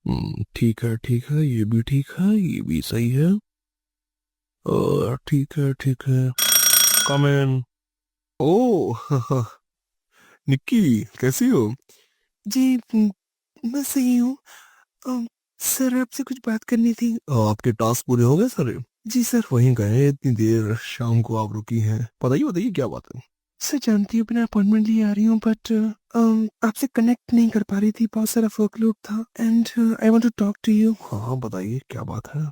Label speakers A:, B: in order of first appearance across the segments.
A: ठीक है, ये भी ठीक है, ये भी सही है। ठीक है, ठीक है। कम इन। ओ निक्की, कैसी हो?
B: जी। मैं सही हूँ। सर आपसे कुछ बात करनी थी।
A: आपके टास्क पूरे हो गए सारे?
B: जी सर।
A: वहीं गए इतनी देर शाम को आप रुकी हैं, बताइए बताइए क्या बात है?
B: सर जानती हूँ बिना अपॉइंटमेंट लिए आ रही हूँ बट आपसे कनेक्ट नहीं कर पा रही थी, बहुत सारा वर्कलोड था and I want to talk to you.
A: हाँ हाँ, बताइए क्या बात है?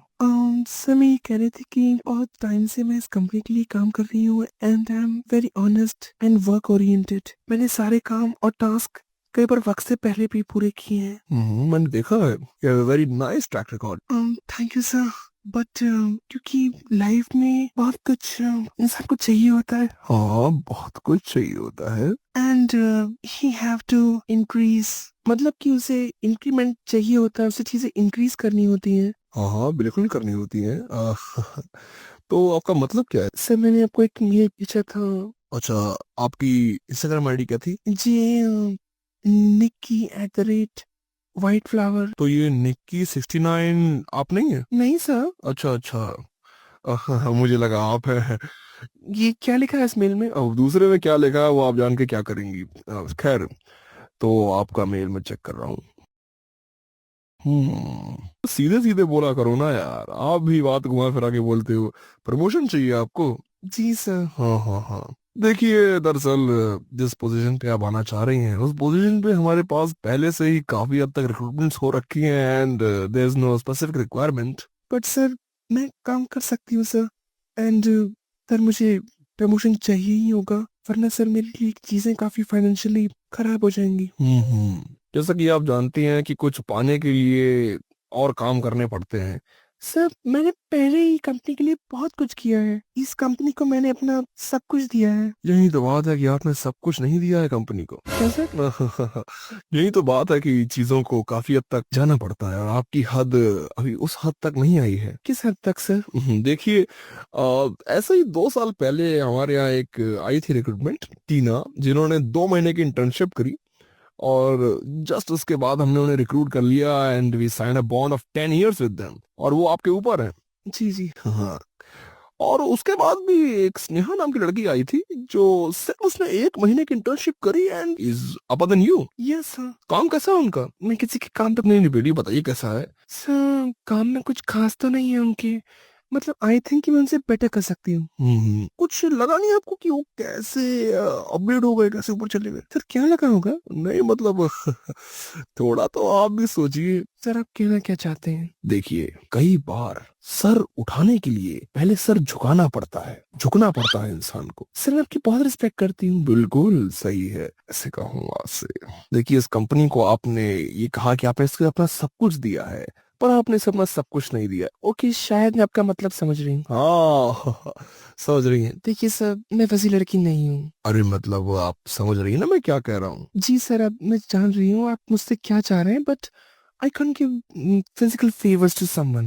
B: सर मैं ये कह रही थी कि बहुत टाइम से मैं इस कंपनी के लिए काम कर रही हूँ and I am very honest and work oriented. मैंने सारे काम और टास्क कई बार वक्त से पहले भी पूरे किए हैं।
A: मैंने देखा है, very nice track record.
B: Thank you sir. But क्योंकि लाइफ में बहुत कुछ इंसान को चाहिए होता है
A: हाँ, बहुत कुछ चाहिए होता है।
B: And he have to increase, मतलब कि उसे इंक्रीमेंट चाहिए होता है, उसे चीजें इंक्रीज करनी होती हैं।
A: हाँ हाँ, बिल्कुल करनी होती है। तो आपका मतलब क्या है?
B: सर मैंने आपको एक मेल भेजा था।
A: अच्छा, आपकी इंस्टाग्राम आईडी क्या थी?
B: जी, Nikki at the rate white flower.
A: तो ये निक्की 69 आप नहीं है?
B: नहीं सर।
A: अच्छा अच्छा। मुझे लगा आप है।
B: ये क्या लिखा है इस मेल में?
A: अब दूसरे में क्या लिखा है वो आप जान के क्या करेंगी? खैर, तो आपका मेल मैं चेक कर रहा हूँ। सीधे सीधे बोला करो ना यार, आप भी बात घुमा फिरा के बोलते हो। प्रमोशन चाहिए आपको?
B: जी सर।
A: हाँ हाँ हाँ। देखिए, दरअसल जिस पोजीशन पे आप आना चाह रही हैं उस पोजीशन पे हमारे पास पहले से ही काफी हद तक रिक्रूटमेंट्स हो रखी हैं and there is no specific requirement.
B: But sir मैं काम कर सकती हूँ सर एंड सर मुझे प्रमोशन चाहिए ही होगा, वरना सर मेरे लिए चीजें काफी फाइनेंशियली खराब हो जाएंगी।
A: जैसा कि आप जानती हैं कि कुछ पाने के लिए और काम करने पड़ते हैं।
B: सर मैंने पहले ही कंपनी के लिए बहुत कुछ किया है, इस कंपनी को मैंने अपना सब कुछ दिया है।
A: यही तो बात है कि आपने सब कुछ नहीं दिया है कंपनी को।
B: क्या सर?
A: यही तो बात है कि चीजों को काफी हद तक जाना पड़ता है और आपकी हद अभी उस हद तक नहीं आई है।
B: किस हद तक सर?
A: देखिए, ऐसे ही 2 साल पहले हमारे यहाँ एक आई थी रिक्रूटमेंट, टीना, जिन्होंने 2 महीने की इंटर्नशिप करी और जस्ट उसके बाद हमने उन्हें रिक्रूट कर लिया and we sign a bond of 10 years with them, और वो आपके ऊपर है।
B: जी जी।
A: हाँ। और उसके बाद भी एक स्नेहा नाम की लड़की आई थी, जो सिर्फ उसने 1 महीने की इंटर्नशिप करी and is upper than you.
B: Yes sir.
A: काम कैसा है उनका?
B: मैं किसी के काम पे।
A: नहीं नहीं बेटी, बताइए कैसा है?
B: सर काम में कुछ खास तो नहीं है उनके, मतलब आई थिंक कि मैं उनसे बेटर कर सकती हूँ।
A: कुछ लगा नहीं आपको कि वो कैसे अपग्रेड हो गए, कैसे ऊपर चले गए?
B: सर क्या लगा होगा?
A: नहीं मतलब थोड़ा तो आप भी सोचिए।
B: सर आप कहना क्या चाहते हैं?
A: देखिए, कई बार सर उठाने के लिए पहले सर झुकाना पड़ता है, झुकना पड़ता है इंसान को।
B: सर मैं आपकी बहुत रिस्पेक्ट करती हूँ।
A: बिल्कुल सही है, ऐसे कहूंगा आपसे। देखिए, इस कंपनी को आपने ये कहा कि आपने इसको अपना सब कुछ दिया है, पर आपने इसे अपना सब कुछ नहीं दिया।
B: ओके, शायद मैं आपका मतलब समझ रही हूँ।
A: हाँ समझ रही हैं?
B: देखिए सर मैं वैसी लड़की नहीं हूँ।
A: अरे मतलब आप समझ रही हैं ना मैं क्या कह रहा हूँ?
B: जी सर, अब मैं जान रही हूँ आप मुझसे क्या चाह रहे हैं but I can't give physical favours to someone.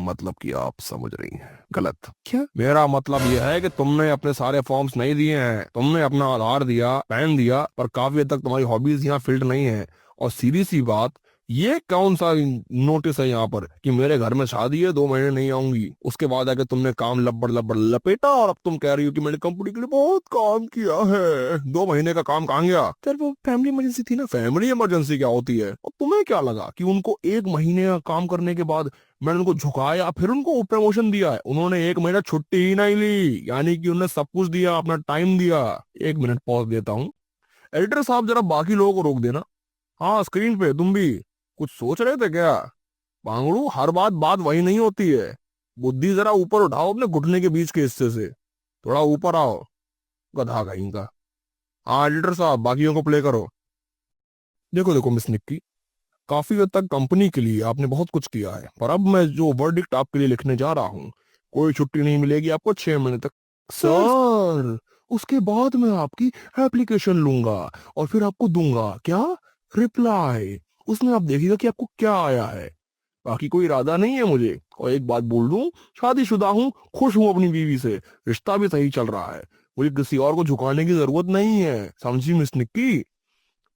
A: मतलब कि आप समझ रही हैं गलत।
B: क्या?
A: मेरा मतलब यह है कि तुमने अपने सारे फॉर्म्स नहीं दिए हैं, तुमने अपना आधार दिया, पैन दिया, पर काफी हद तक तुम्हारी हॉबीज यहाँ फिल्ड नहीं है। और सीधी सी बात, ये कौन सा नोटिस है यहाँ पर कि मेरे घर में शादी है, 2 महीने नहीं आऊंगी, उसके बाद आके तुमने काम लपड़ लपड़ लपेटा और अब तुम कह रही हो कि मैंने कंपनी के लिए बहुत काम किया है। 2 महीने का काम कहाँ गया?
B: सर वो फैमिली इमरजेंसी थी ना।
A: फैमिली इमरजेंसी क्या होती है? और तुम्हें क्या लगा कि उनको 1 महीने का काम करने के बाद मैंने उनको झुकाया फिर उनको प्रमोशन दिया है? उन्होंने 1 महीना छुट्टी ही नहीं ली, यानी कि उन्होंने सब कुछ दिया, अपना टाइम दिया। 1 मिनट पॉज देता हूँ। एडिटर साहब, जरा बाकी लोगों को रोक देना। हाँ, स्क्रीन पे तुम भी कुछ सोच रहे थे क्या? पांगड़ू, हर बात बात वही नहीं होती है। बुद्धि जरा ऊपर उठाओ अपने घुटने के बीच के हिस्से से, थोड़ा ऊपर आओ, गधा कहीं का। हाँ एडिटर साहब, बाकियों को प्ले करो। देखो देखो मिस निक्की, काफी हद तक कंपनी के लिए आपने बहुत कुछ किया है, पर अब मैं जो वर्डिक्ट आपके लिए लिखने जा रहा हूँ, कोई छुट्टी नहीं मिलेगी आपको 6 महीने तक।
B: सर।
A: सर, उसके बाद मैं आपकी एप्लीकेशन लूंगा और फिर आपको दूंगा क्या? रिप्लाई। उसमें आप देखिएगा कि आपको क्या आया है। बाकी कोई इरादा नहीं है मुझे। और एक बात बोल दूं, शादीशुदा हूँ, खुश हूँ अपनी बीवी से, रिश्ता भी सही चल रहा है, मुझे किसी और को झुकाने की जरूरत नहीं है, समझी मिस निक्की?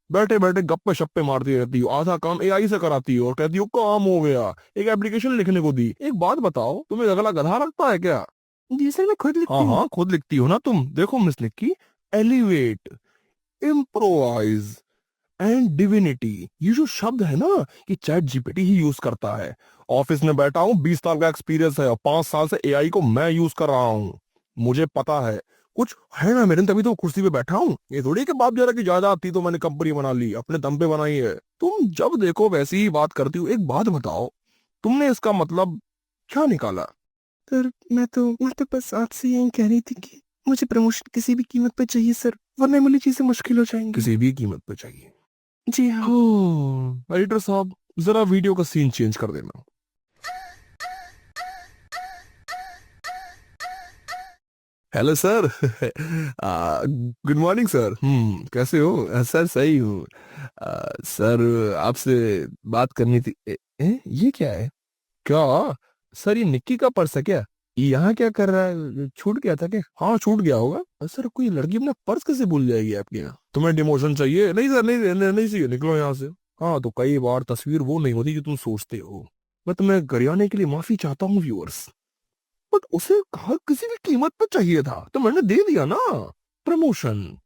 A: बैठे बैठे गप्पे शप्पे मारती रहती हो, आधा काम एआई से कराती हो और कहती हो काम हो गया, एक एप्लीकेशन लिखने को दी। एक बात बताओ, तुम्हें अगला गधा लगता है क्या?
B: जी सर, मैं खुद लिखती
A: हाँ
B: हूँ।
A: हाँ, खुद लिखती हो ना तुम। देखो miss Nikki, elevate, improvise and divinity, ये जो शब्द है ना, ये चैट जीपीटी ही यूज करता है। ऑफिस में बैठा हूँ, 20 साल का एक्सपीरियंस है और 5 साल से एआई को मैं यूज कर रहा हूँ। मुझे पता है कुछ है ना मेरे, तभी तो कुर्सी पे बैठा हूँ। ये थोड़ी कि बाप जरा की जायदाद थी तो मैंने कंपनी बना ली, अपने दम पे बनाई है। तुम जब देखो वैसी ही बात करती हो। एक बात बताओ, तुमने इसका मतलब क्या निकाला?
B: सर मैं तो बस आपसे यही कह रही थी कि मुझे प्रमोशन किसी भी कीमत पे चाहिए सर, वरना मेरी चीजें मुश्किल हो जाएंगी।
A: किसी भी कीमत पे चाहिए?
B: जी हाँ।
A: एडिटर साहब, जरा वीडियो का सीन चेंज कर देना। Hello sir. Good morning sir. कैसे हो? सर सही हूँ। सर आपसे बात करनी थी। ये क्या है? क्या सर, ये निक्की का पर्स है क्या? ये यहाँ क्या कर रहा है? छूट गया था क्या? हाँ छूट गया होगा। सर कोई लड़की अपना पर्स कैसे भूल जाएगी आपके यहाँ? तुम्हें डिमोशन चाहिए? नहीं सर, नहीं नहीं, नहीं चाहिए, निकलो यहाँ से। हाँ तो कई बार तस्वीर वो नहीं होती जो तुम सोचते हो। मैं तुम्हें गरियाने के लिए माफी चाहता हूँ व्यूअर्स, बट उसे कहा किसी भी कीमत पर चाहिए था तो मैंने दे दिया ना। प्रमोशन।